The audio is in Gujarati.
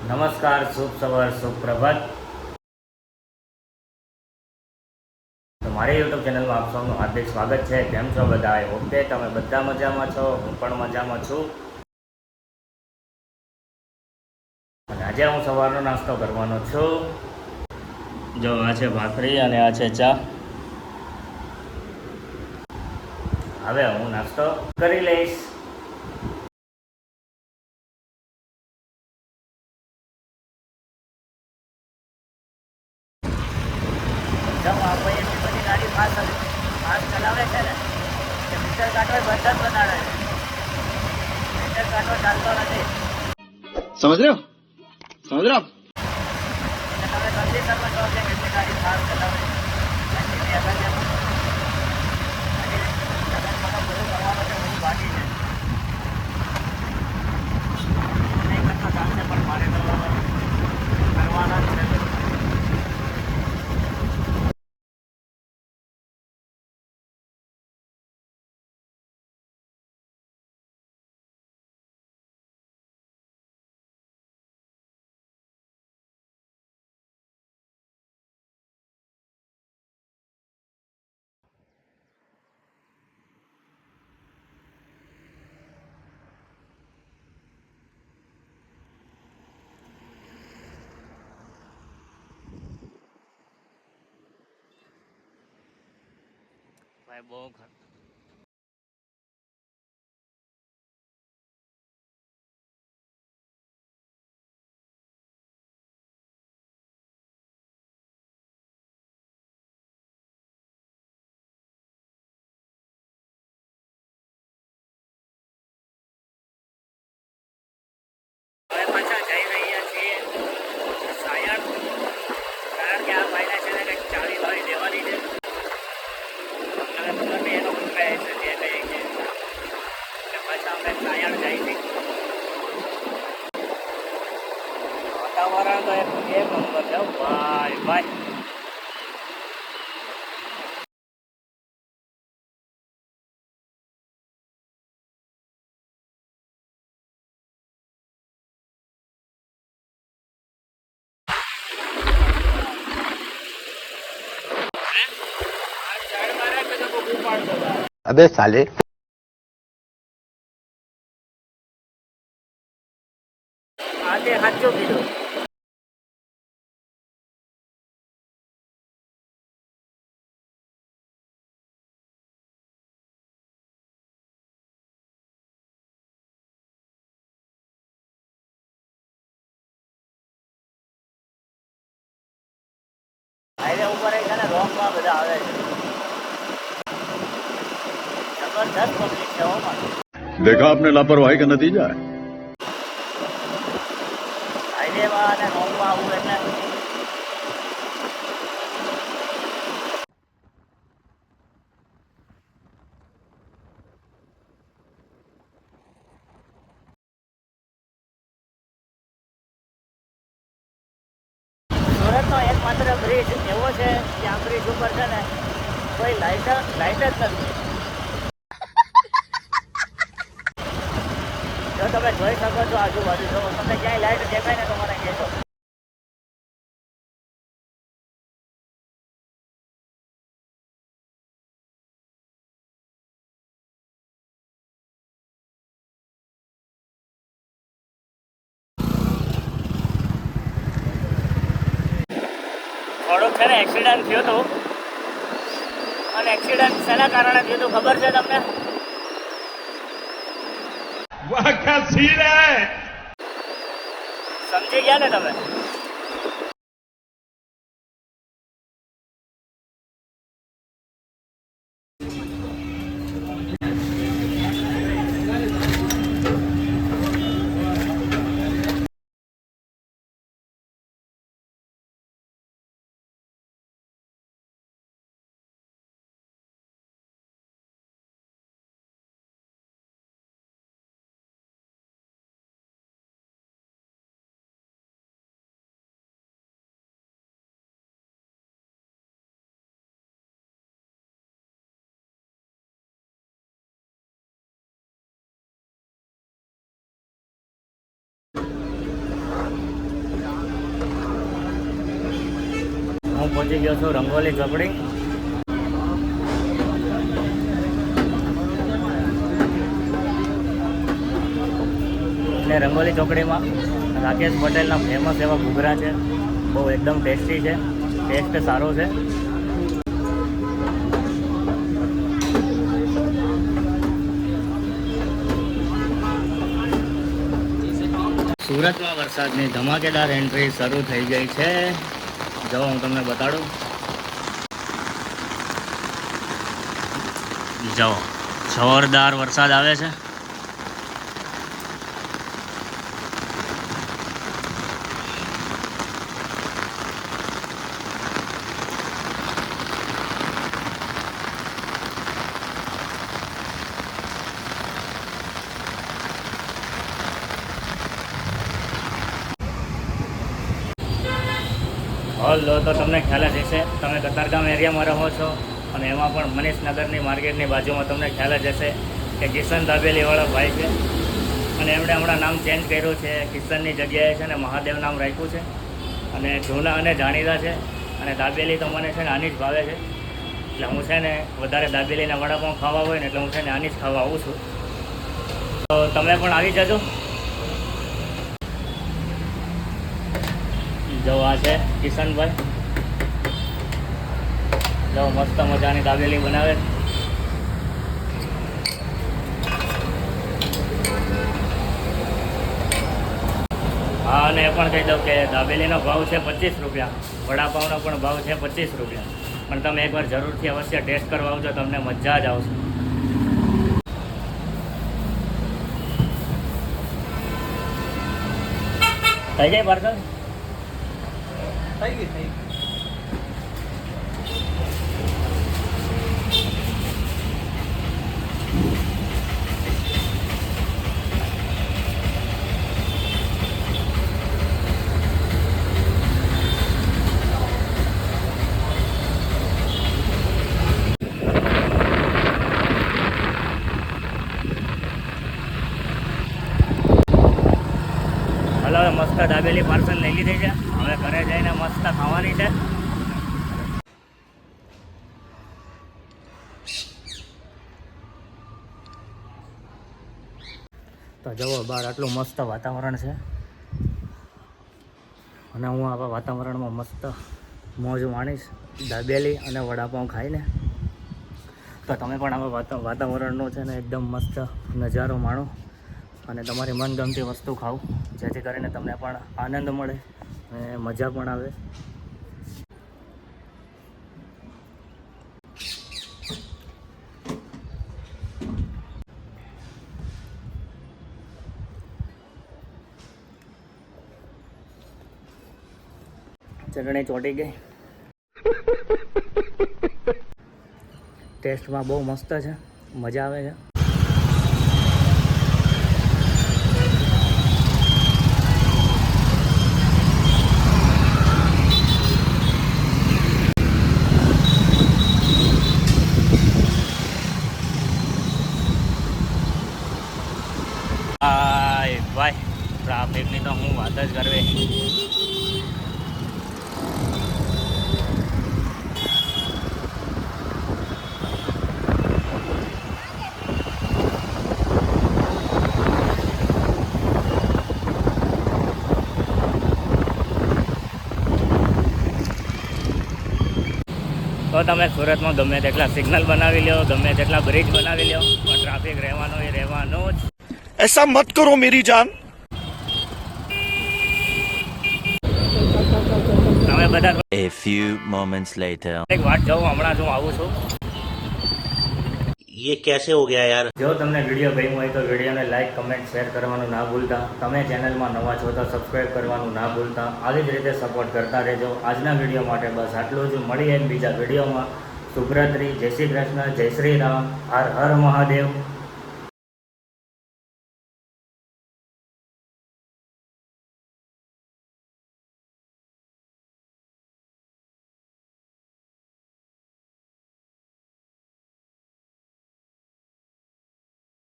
નમસ્કાર, શુભ સવાર, શુભ પ્રભાત. તો મારી યુટ્યુબ ચેનલમાં આપ સૌનું હાર્દિક સ્વાગત છે. કેમ છો બધા? ઓકે, તમે બધા મજામાં છો, હું પણ મજામાં છું. અને આજે હું સવારનો નાસ્તો કરવાનો છું. જો આ છે ભાખરી અને આ છે ચા. હવે હું નાસ્તો કરી લઈશ. જો આપણે એટલી બધી ગાડી ફાસ્ટ ચલાવે છે ને કે મીટર કાંટો બંધ જ બનાવે છે. મીટર કાંટો ચાલતો નથી. समझ रहे हो समझ रहे हो आप? તમે સમજી શકો છો કે કેટલી ગાડી ફાસ્ટ ચલાવે છે. એની આગળ જે બધું કરવાનું છે બધું બાકી છે. નહીં કરતા ચાલશે પણ મારે કરવાના જ છે. ભાઈ બહુ હવે પાછા જઈ રહ્યા છીએ સાયણ. કારણ કે આ ભાઈને છે ને કંઈક ચાવી વાળી દેવાની છે. અને ખબર નહીં એનો ઉપાય છે જે કંઈ છે એટલે પાછા અમે સાયણ જાય છે. વાતાવરણ તો એક નંબર છે ભાઈ ભાઈ. આ ઝાડ મારે કે તો બહુ પાડતો હતા. अबे साले આજે સાચું કીધું. હાઈવે ઉપર છે ને રોકમાં બધા આવે છે. જબરદસ્ત પબ્લિક છે ઓમાં. देखा आपने लापरवाही का नतीजा है. હાઈવેમાં અને રોકમાં આવવું એટલે સુરતનો એકમાત્ર બ્રિજ એવો છે કે આ બ્રિજ ઉપર છે ને કોઈ લાઇટ જ નથી. જો તમે જોઈ શકો છો આજુબાજુ, જો તમને ક્યાંય લાઇટ દેખાય ને તો મને કહેજો. થોડુંક છે ને એક્સિડન્ટ થયું હતું. અને એક્સિડન્ટ શેના કારણે થયું હતું ખબર છે તમને? वाह क्या सीन है. સમજી ગયા ને તમે? હું પહોંચી ગયો છું રંગોલી ચોકડી. અને રંગોલી ચોકડીમાં રાકેશ પટેલના ફેમસ એવા ઘૂઘરા છે. બહુ એકદમ ટેસ્ટી છે, ટેસ્ટ સારો છે. સુરતમાં વરસાદની ધમાકેદાર એન્ટ્રી શરૂ થઈ ગઈ છે. જો હું તમને બતાડું, જો જોરદાર વરસાદ આવે છે. હલો, તો તમને ખ્યાલ જ હશે, તમે કતારગામ એરિયામાં રહો છો અને એમાં પણ મનીષનગરની માર્કેટની બાજુમાં તમને ખ્યાલ જ હશે કે કિશન દાબેલીવાળા ભાઈ છે. અને એમણે હમણાં નામ ચેન્જ કર્યું છે. કિશનની જગ્યાએ છે ને મહાદેવ નામ રાખ્યું છે. અને જૂના અને જાણીતા છે. અને દાબેલી તો મને છે ને આની જ ભાવે છે. એટલે હું છે ને વધારે દાબેલીના વડાપાઉં ખાવા હોય ને એટલે હું છે ને આની જ ખાવા આવું છું. તો તમે પણ આવી જજો. જો આ છે કિશનભાઈ, જો મસ્ત મજાની દાબેલી બનાવે. હા, અને એ પણ કહી દઉં કે દાબેલીનો ભાવ છે 25 રૂપિયા, વડાપાઉંનો પણ ભાવ છે 25 રૂપિયા. પણ તમે એકવાર જરૂરથી અવશ્ય ટેસ્ટ કરવા આવજો, તમને મજા જ આવશે. થઈ જાય પાર્સલ? થઈ ગઈ. હલો, મસ્ત દાબેલી પાર્સલ લઈ લીધી છે. હવે ઘરે જઈને મસ્ત ખાવાની છે. તો જુઓ, બહાર આટલું મસ્ત વાતાવરણ છે અને હું આવા વાતાવરણમાં મસ્ત મોજ માણીશ દાબેલી અને વડાપાઉં ખાઈને. તો તમે પણ આવા વાતાવરણનો છે ને એકદમ મસ્ત નજારો માણો અને તમારી મનગમતી વસ્તુ ખાઓ, જેથી કરીને તમને પણ આનંદ મળે અને મજા પણ આવે. ચટણી ચોટી ગઈ. ટેસ્ટમાં બહુ મસ્ત છે, મજા આવે છે. ભાઈ, ટ્રાફિકની તો હું વાત જ કરવી. તો તમે સુરતમાં ગમે તેટલા સિગ્નલ બનાવી લો, ગમે તેટલા બ્રિજ બનાવી લો, પણ ટ્રાફિક રહેવાનો એ રહેવાનો જ. ऐसा मत करो मेरी जान. તમે બધા A few moments later. એક વાત જાઉં, હમણાં હું આવું છું. ये कैसे हो गया यार? જો તમને વિડીયો ગમ્યો હોય તો વિડીયોને લાઈક, કમેન્ટ, શેર કરવાનું ના ભૂલતા. તમે ચેનલમાં નવા છો તો સબસ્ક્રાઈબ કરવાનું ના ભૂલતા. આવી જ રીતે સપોર્ટ કરતા રહેજો. આજના વિડીયો માટે બસ આટલું જ. મળીએ બીજા વિડીયોમાં. શુભરાત્રી, જય શ્રી કૃષ્ણ, જય શ્રી રામ, હર હર મહાદેવ.